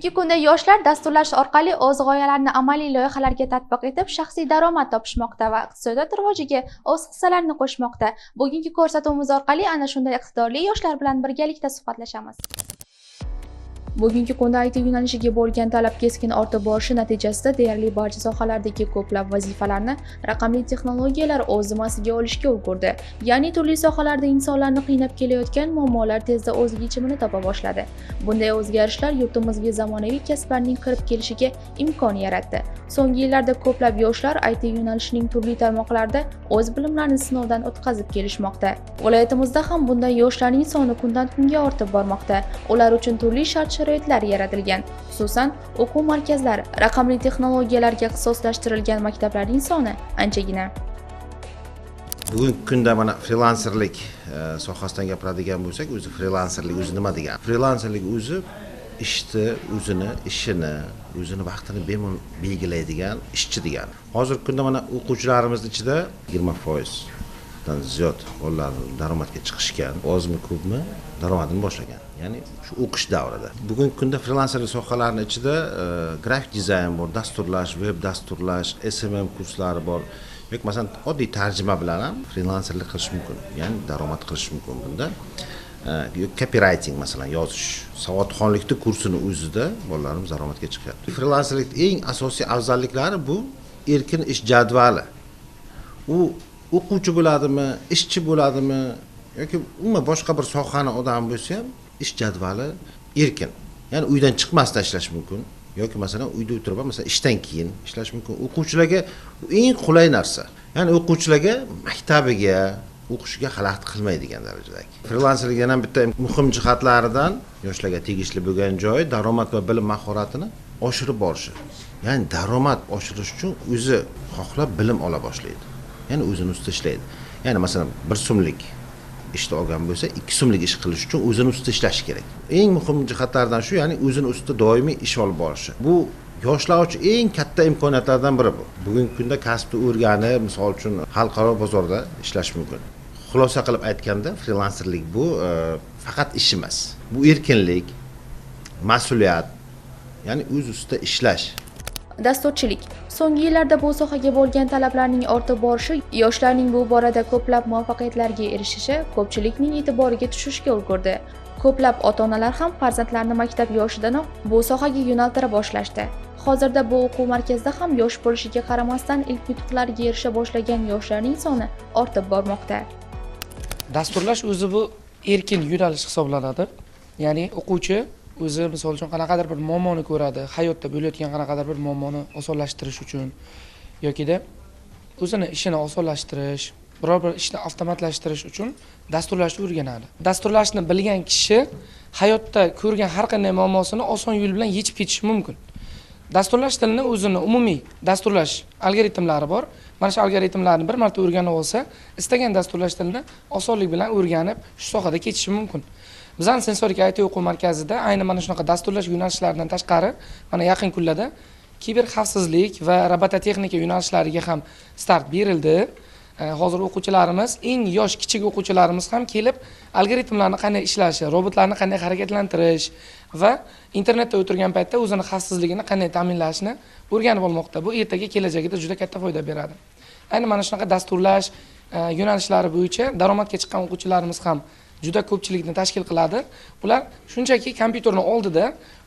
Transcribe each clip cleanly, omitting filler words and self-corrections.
Bugungi kunda yoshlar dasturlash orqali o'z g'oyalarini amaliy loyihalarga tatbiq etib, shaxsiy daromad topishmoqda va iqtisodiyot rivojiga o'z hissalarini qo'shmoqda. Bugungi ko'rsatuvimiz orqali ana shunday iqtidorli yoshlar bilan birgalikda suhbatlashamiz. Bugungi kunda IT yo'nalishiga bo'lgan talab keskin ortib borishi natijasida deyarli barcha sohalardagi ko'plab vazifalarni raqamli texnologiyalar o'z zimmasiga olishga ulgurdi. Ya'ni turli sohalarda insonlarni qiynab kelayotgan muammolar tezda o'z yechimini topa boshladi. Bunday o'zgarishlar yurtimizga zamonaviy kasblarning kirib kelishiga imkon yaratdi. So'nggi yillarda ko'plab yoshlar IT yo'nalishining turli tarmoqlarida o'z bilimlarini sinovdan o'tkazib kelishmoqda. Viloyatimizda ham bunday yoshlarning soni kundan kunga ortib bormoqda. Ular uchun turli sharoitlar yaratilgan. Xususan, o'quv markazlari, raqamli texnologiyalarga ixtisoslashtirilgan maktablarning soni anchagina. Bugungi kunda mana frilanserlik sohasidan gapiradigan bo'lsak, o'zi frilanserlik o'zi nima degan? Frilanserlik o'zi o'zini vaqtini bemalol belgilaydigan ishchi degan. Hozirgi kunda mana o'quvchilarimiz ichida 20% dan ziyod bolalar daromadga chiqishgan, ozmi ko'pmi daromadini boshlagan. Ya'ni shu o'qish davrida. Bugungi kunda frilanserlik sohalarining ichida grafik dizayn bor, dasturlash, web dasturlash, SMM kurslari bor. Yoki masalan oddiy tarjima bilan ham frilanserlik qilish mumkin. Ya'ni daromad qilish mumkin bunda. Copywriting masalan yozish, savodxonlikning kursini o'zida bolalarimiz daromadga chiqyapti. Frilanserlikning eng asosiy afzalliklari bu erkin ish jadvali. U o'quvchi bo'ladimi, ishchi bo'ladimi yoki umuman boshqa bir sohani odami bo'lsa ham ish jadvali erkin. Ya'ni uydan chiqmasdan ishlash mumkin yoki masalan uyda o'tirib masalan ishdan keyin ishlash mumkin. O'quvchilarga eng qulay narsa. Ya'ni o'quvchilarga maktabiga, o'qishiga xalaqit qilmaydigan darajadagi. Frilanserlik yana bitta muhim jihatlaridan yoshlarga tegishli bo'lgan joyi daromad va bilim mahoratini oshirib borishi. Ya'ni daromad oshirish uchun o'zi xohlab bilim ola boshlaydi. Ya'ni o'zini ustida ishlaydi. Ya'ni masalan 1 so'mlik ishda olgan bo'lsa 2 so'mlik ish qilish uchun o'zini ustida ishlashi kerak. Eng muhim jihatlardan shu, ya'ni o'zini ustida doimiy ish olib borishi. Bu yoshlar uchun eng katta imkoniyatlardan biri bu. Bugungi kunda kasbni o'rganib, misol uchun xalqaro bozorda ishlash mumkin. Xulosa qilib aytganda, frilanserlik bu faqat ish emas. Bu erkinlik, mas'uliyat, ya'ni o'z ustida ishlash. Dasturchilik. So'nggi yillarda bu sohaga bo'lgan talablarning ortib borishi, yoshlarning bu borada ko'plab muvaffaqiyatlarga erishishi ko'pchilikning e'tiboriga tushishga ulgurdi. Ko'plab ota-onalar ham farzandlarini maktab yoshidanoq bu sohaga yo'naltira boshlashdi. Hozirda bu o'quv markazida ham yosh bo'lishiga qaramasdan ilk yutuqlarga erisha boshlagan yoshlarning soni ortib bormoqda. Dasturlash o'zi bu erkin yo'nalish hisoblanadi. Ya'ni o'quvchi o'zi misol uchun qanaqadir bir muammoni ko'radi, hayotda bo'layotgan qanaqadir bir muammoni osonlashtirish uchun yokida o'zini ishini osonlashtirish, biror bir ishni avtomatlashtirish uchun dasturlashni o'rganadi. Dasturlashni bilgan kishi hayotda ko'rgan har qanday muammosini oson yo'l bilan yechib ketishi mumkin. Dasturlash tilini o'zini umumiy dasturlash algoritmlari bor. Mana shu algoritmlarni bir marta o'rganib olsa, istagan dasturlash tilini osonlik bilan o'rganib, shu sohada ketishi mumkin. Bizning Sensorik IT o'quv markazida ayni mana shunaqa dasturlash yo'nalishlaridan tashqari, mana yaqin kunlarda kiber xavfsizlik va robototexnika yo'nalishlariga ham start berildi. Hozir o'quvchilarimiz, eng yosh kichik o'quvchilarimiz ham kelib, algoritmlarni qanday ishlashi, robotlarni qanday harakatlantirish va internetda o'tirgan paytda o'zini xavfsizligini qanday ta'minlashni o'rganib olmoqda. Bu ertaga kelajagida juda katta foyda beradi. Ayni mana shunaqa dasturlash yo'nalishlari bo'yicha daromadga chiqqan o'quvchilarimiz ham juda ko'pchilikni tashkil qiladi. Ular shunchaki kompyuterning oldida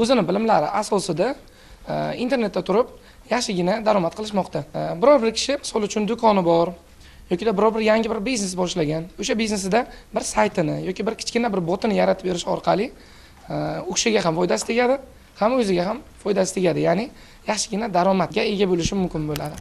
o'zini bilimlari asosida internetda turib yaxshigina daromad qilishmoqda. Biror bir kishi misol uchun do'koni bor yoki biror bir yangi bir biznes boshlagan. O'sha biznesida bir saytini yoki bir kichkina bir botini yaratib berish orqali u kishiga ham foydasi tegadi, ham o'ziga ham foydasi tegadi. Ya'ni yaxshigina daromadga ega bo'lishi mumkin bo'ladi.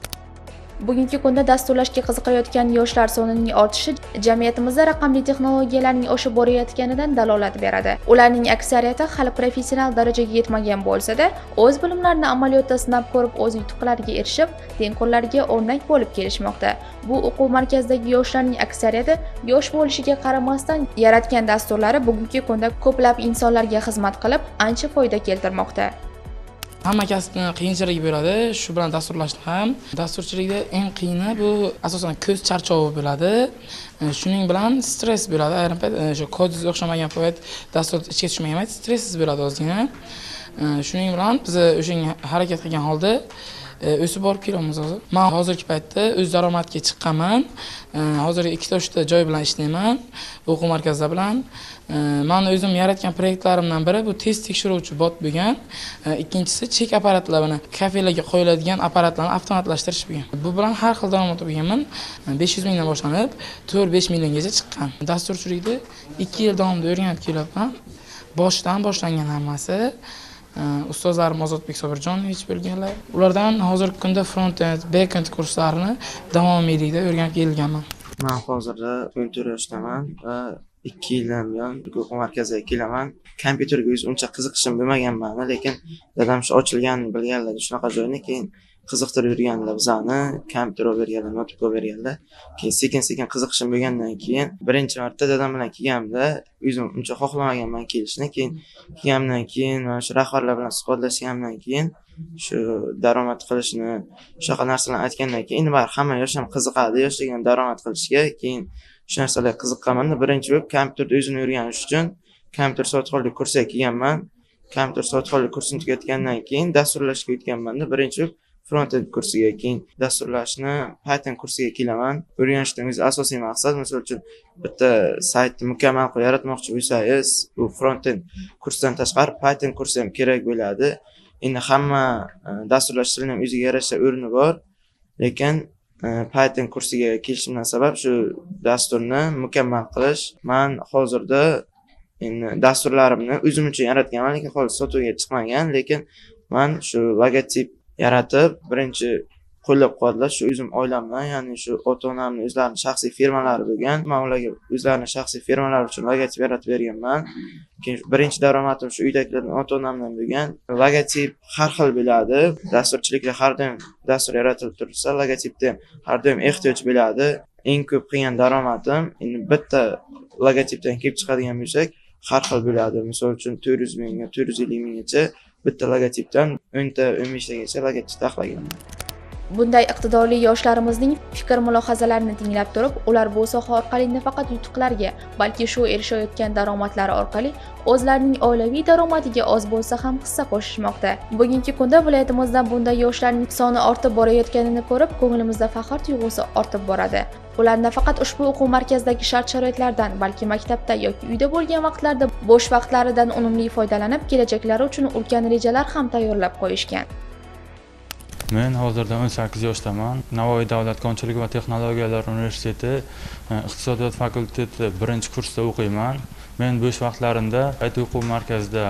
Bugungi kunda dasturlashga qiziqayotgan yoshlar sonining ortishi jamiyatimizda raqamli texnologiyalarning oshib borayotganidan dalolat beradi. Ularning aksariyati hali professional darajaga yetmagan bo'lsa-da, o'z bilimlarini amaliyotda sinab ko'rib, o'z yutuqlariga erishib, tengqurlariga o'rnak bo'lib kelishmoqda. Bu o'quv markazidagi yoshlarning aksariyati yosh bo'lishiga qaramasdan yaratgan dasturlari bugungi kunda ko'plab insonlarga xizmat qilib, ancha foyda keltirmoqda. Hamma kasbni qiyinchilik bo'ladi, shu bilan dasturlashni ham. Dasturchilikda eng qiyini bu asosan ko'z charchovi bo'ladi. Shuning bilan stress bo'ladi. Ayrim payt shu kod o'xshamagan payt, dastur ichga tushmagan payt stressiz bo'ladi ozgina. Shuning bilan biz o'shanga harakat qilgan holda o'sib borib kelamiz hozir. Men hozirgi paytda o'z daromadga chiqqanman. Hozir 2-3 ta joy bilan ishlayman, o'quv markazlari bilan. Men o'zim yaratgan proyektlarimdan biri bu test tekshiruvchi bot bo'lgan. Ikkinchisi chek apparatlar bilan kafelarga qo'yiladigan apparatlarni avtomatlashtirish bo'lgan. Bu bilan har xil daromad topganman. 500 mingdan boshlanib 4-5 milliongacha chiqqan. Dasturchilikni 2 yil davomida o'rganib kelyapman. Boshdan boshlangan hammasi. Ustozlarim Ozodbek Sobirjonovich bo'lganlar. Ulardan hozirgi kunda front-end, back-end kurslarini davomiylikda o'rganib kelganman. Men hozirda 14 yoshdaman va 2 yildan buyon o'quv markaziga kelaman. Kompyuterga uncha qiziqishim bo'lmaganman, lekin dadam shu ochilganini bilganlar, shunaqa joyni keyin qiziqtirib yurganlar bizani, kompyuter olib berganlar, notebook olib berganlar. Keyin sekin-sekin qiziqishim bo'lgandan keyin birinchi marta dadam bilan kelganimda, o'zim uncha xohlamaganman kelishni, keyin kelganimdan keyin mana shu rahbarlar bilan suhbatlashganimdan keyin shu daromad qilishni, shunaqa narsalarni aytgandan keyin endi baribir hamma yosh ham qiziqadi, yoshligini daromad qilishga. Keyin shu narsalarga qiziqqanman-da, birinchi bo'lib kompyuterda o'zini o'rganish uchun kompyuter soatxonlik kursiga kelganman. Kompyuter soatxonlik kursini tugatgandan keyin dasturlashga o'tganman-da, birinchi bo'lib front-end kursiga, keyin dasturlashni Python kursiga kelaman. O'rganishning o'zi asosiy maqsad, misol uchun bitta saytni mukammal qilib yaratmoqchi bo'lsangiz, bu front-end kursdan tashqari Python kursi ham kerak bo'ladi. Endi hamma dasturlash tilining ham o'ziga yarasha o'rni bor, lekin Python kursiga kelishimdan sabab shu dasturni mukammal qilish. Men hozirda endi dasturlarimni o'zim uchun yaratganman, lekin hozir sotuvga chiqmagan, lekin men shu logotip yaratib, birinchi qo'llab-quvvatlash shu o'zim oilamdan, ya'ni shu ota-onamning o'zlarining shaxsiy firmalari bo'lgan. Men ularga o'zlarining shaxsiy firmalari uchun logotip yaratib berganman. Keyin birinchi daromadim shu uydagilarning ota-onamdan bo'lgan. Logotip har xil bo'ladi. Dasturchilikda har doim dastur yaratilib tursa, logotipda har doim ehtiyoj bo'ladi. Eng ko'p qilgan daromadim endi bitta logotipdan kelib chiqadigan bo'lsak, har xil bo'ladi. Misol uchun 400 mingga, 450 minggacha bitta logotipdan 10 ta 15 tagacha logotip taxlaganman. Bunday iqtidorli yoshlarimizning fikr-mulohazalarini tinglab turib, ular bu soha orqali nafaqat yutuqlarga, balki shu erishayotgan daromadlari orqali o'zlarining oilaviy daromadiga oz bo'lsa ham hissa qo'shishmoqda. Bugungi kunda viloyatimizda bunday yoshlarning soni ortib borayotganini ko'rib, ko'nglimizda faxr tuyg'usi ortib boradi. Ular nafaqat ushbu o'quv markazidagi shart-sharoitlardan, balki maktabda yoki uyda bo'lgan vaqtlarda bo'sh vaqtlaridan unumli foydalanib, kelajaklari uchun ulkan rejalar ham tayyorlab qo'yishgan. Men hozirda 18 yoshdaman. Navoiy davlat konchilik va texnologiyalar universiteti iqtisodiyot fakulteti 1-kursda o'qiyman. Men bo'sh vaqtlarimda qayta o'quv markazida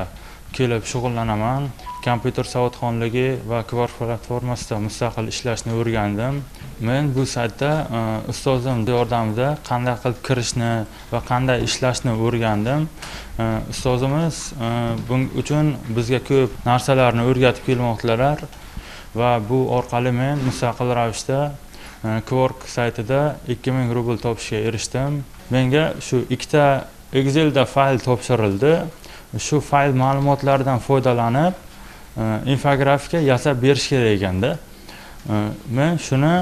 kelib shug'ullanaman. Kompyuter savodxonligi va Quark platformasida mustaqil ishlashni o'rgandim. Men bu saytda ustozim yordamida qanday qilib kirishni va qanday ishlashni o'rgandim. Ustozimiz buning uchun bizga ko'p narsalarni o'rgatib kelmoqdalar. Va bu orqali men mustaqil ravishda Quark saytida 2000 rubl topishga erishdim. Menga shu ikkita Excel'da fayl topshirildi. Shu fayl ma'lumotlaridan foydalanib infografika yasab berish kerak ekanda. Men shuni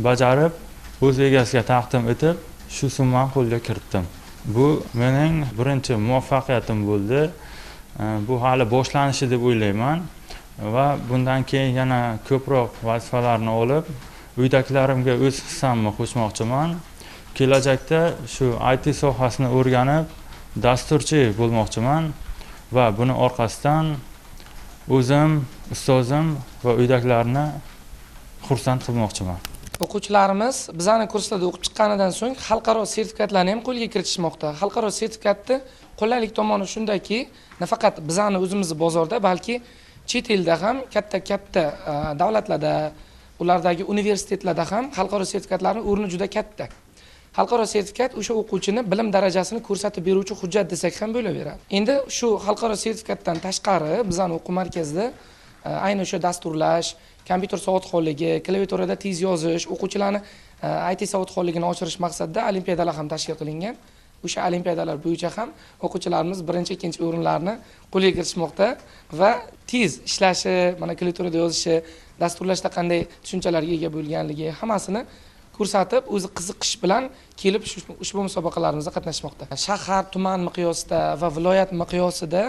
bajarib o'z egasiga taqdim etib, shu summani qo'lga kiritdim. Bu mening birinchi muvaffaqiyatim bo'ldi. Bu hali boshlanishi deb o'ylayman. Va bundan keyin yana ko'proq vazifalarni olib, uydagilarimga o'z hissamni qo'shmoqchiman. Kelajakda shu IT sohasini o'rganib, dasturchi bo'lmoqchiman va buni orqasidan o'zim, ustozim va uydagilarni xursand qilmoqchiman. O'quvchilarimiz bizani kurslarda o'qib chiqqanidan so'ng xalqaro sertifikatlarni ham qo'lga kiritishmoqda. Xalqaro sertifikatni qulaylik tomoni shundaki, nafaqat bizani o'zimiz bozorda, balki chet elda ham katta davlatlarda, ulardagi universitetlarda ham xalqaro sertifikatlarning o'rni juda katta. Xalqaro sertifikat o'sha o'quvchini bilim darajasini ko'rsatib beruvchi hujjat desak ham bo'laveradi. Endi shu xalqaro sertifikatdan tashqari bizning o'quv markazida ayni o'sha dasturlash, kompyuter savodxonligi, klaviaturada tez yozish, o'quvchilarni IT savodxonligini oshirish maqsadida olimpiadalar ham tashkil qilingan. O'sha olimpiadalar bo'yicha ham o'quvchilarimiz birinchi, ikkinchi o'rinlarni qo'lga kiritishmoqda va tez ishlashi, mana klaviaturada yozishi, dasturlashda qanday tushunchalarga ega bo'lganligi hammasini ko'rsatib, o'zi qiziqish bilan kelib ushbu musobaqalarimizda qatnashmoqda. Shahar, tuman miqyosida va viloyat miqyosida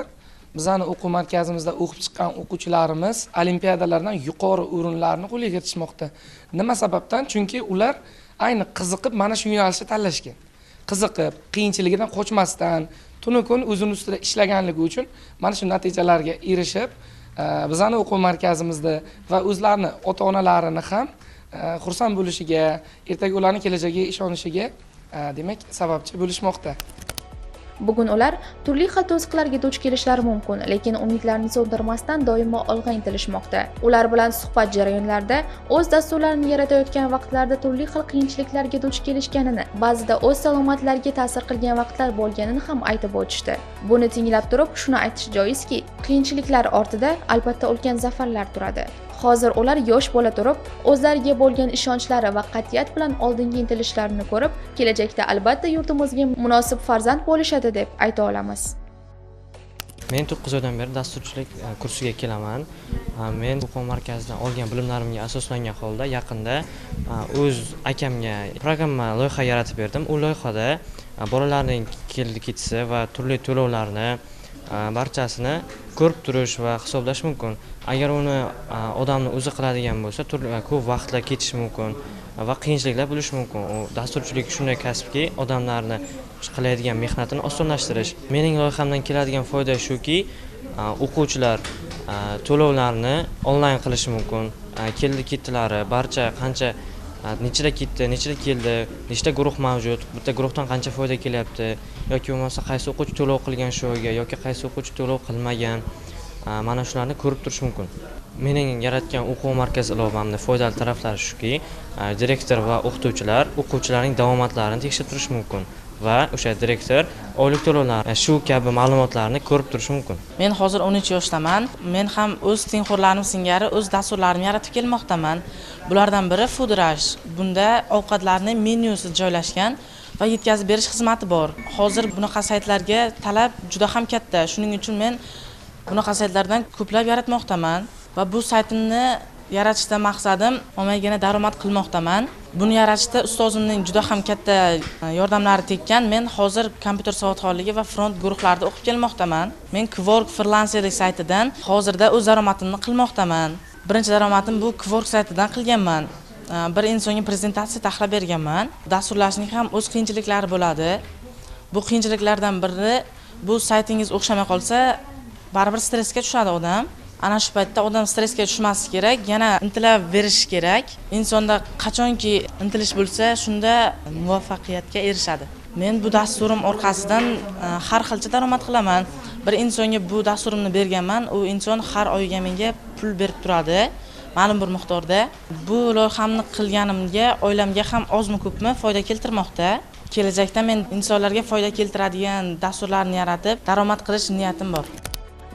bizani o'quv markazimizda o'qib chiqqan o'quvchilarimiz olimpiadalardan yuqori o'rinlarni qo'lga kiritishmoqda. Nima sababdan? Chunki ular ayni qiziqib mana shu yo'nalishni tanlashgan. Qiziqib, qiyinchiligidan qochmasdan, tunu kun o'zini ustida ishlaganligi uchun mana shu natijalarga erishib, bizani o'quv markazimizda va o'zlarini ota-onalarini ham xursand bo'lishiga, ertaga ularning kelajagiga ishonishiga demak sababchi bo'lishmoqda. Bugun ular turli xil to'siqlarga duch kelishlari mumkin, lekin umidlarini so'ndirmasdan doimo olg'a intilishmoqda. Ular bilan suhbat jarayonlarida o'z dasturlarini yaratayotgan vaqtlarda turli xil qiyinchiliklarga duch kelishganini, ba'zida o'z salomatlariga ta'sir qilgan vaqtlar bo'lganini ham aytib o'tishdi. Buni tinglab turib, shuni aytish joizki, qiyinchiliklar ortida albatta ulkan zafarlar turadi. Hozir ular yosh bo'la turib, o'zlariga bo'lgan ishonchlari va qat'iyat bilan oldinga intilishlarini ko'rib, kelajakda albatta yurtimizga munosib farzand bo'lishadi deb ayta olamiz. Men 9 oydan beri dasturchilik kursiga kelaman. Men o'quv markazidan olgan bilimlarimga asoslangan holda yaqinda o'z akamga programma loyiha yaratib berdim. U loyihada bolalarning keldi-ketisi va turli to'lovlarni barchasini ko'rib turish va hisoblash mumkin. Agar uni odamni o'zi qiladigan bo'lsa, ko'p vaqtlar ketishi mumkin va qiyinchiliklar bo'lishi mumkin. Dasturchilik shunday kasbki, odamlarni qiladigan mehnatini osonlashtirish. Mening loyihamdan keladigan foyda shuki, o'quvchilar to'lovlarni onlayn qilishi mumkin. Keldi-ketdilari, barcha qancha nechida ketdi, nechida keldi, nechta guruh mavjud, bitta guruhdan qancha foyda kelyapti yoki bo'lmasa qaysi o'quvchi to'lov qilgan shu oyga yoki qaysi o'quvchi to'lov qilmagan, mana shularni ko'rib turish mumkin. Mening yaratgan o'quv markazi ilovamning foydali taraflari shuki, direktor va o'qituvchilar o'quvchilarning davomatlarini tekshirib turishi mumkin va o'sha direktor oylik to'lovlari shu kabi ma'lumotlarni ko'rib turishi mumkin. Men hozir 13 yoshdaman. Men ham o'z tengqurlarim singari o'z dasturlarimni yaratib kelmoqdaman. Bulardan biri Food Rush. Bunda ovqatlarning menyusi joylashgan va yetkazib berish xizmati bor. Hozir bunaqa saytlarga talab juda ham katta. Shuning uchun men bunaqa saytlardan ko'plab yaratmoqdaman va bu saytimni yaratishda maqsadim ommagina daromad qilmoqdaman. Buni yaratishda ustozimning juda ham katta yordamlari tekkan. Men hozir kompyuter savodxonligi va front guruhlarida o'qib kelmoqdaman. Men Quark freelancerlik saytidan hozirda o'z daromadimni qilmoqdaman. Birinchi daromadim bu Quark saytidan qilganman. Bir insonga prezentatsiya tahlil berganman. Dasturlashning ham o'z qiyinchiliklari bo'ladi. Bu qiyinchiliklardan biri bu saytingiz o'xshamay qolsa, baribir stressga tushadi odam. Ana shu paytda odam stressga tushmasligi kerak, yana intilib berish kerak. Insonda qachonki intilish bo'lsa, shunda muvaffaqiyatga erishadi. Men bu dasturim orqasidan har xilcha daromad qilaman. Bir insonga bu dasturimni berganman, u inson har oyiga menga pul berib turadi, ma'lum bir miqdorda. Bu loyihamni qilganimga oilamga ham ozmi ko'pmi foyda keltirmoqda. Kelajakda men insonlarga foyda keltiradigan dasturlarni yaratib, daromad qilish niyatim bor.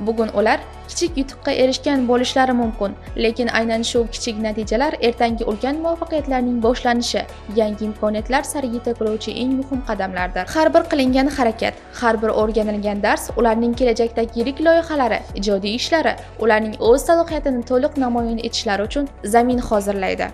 Bugun ular kichik yutuqqa erishgan bo'lishlari mumkin, lekin aynan shu kichik natijalar ertangi ulkan muvaffaqiyatlarning boshlanishi, yangi imkoniyatlar sari yetaklovchi eng muhim qadamlardir. Har bir qilingan harakat, har bir o'rganilgan dars ularning kelajakdagi yirik loyihalari, ijodiy ishlari, ularning o'z salohiyatini to'liq namoyon etishlari uchun zamin hozirlaydi.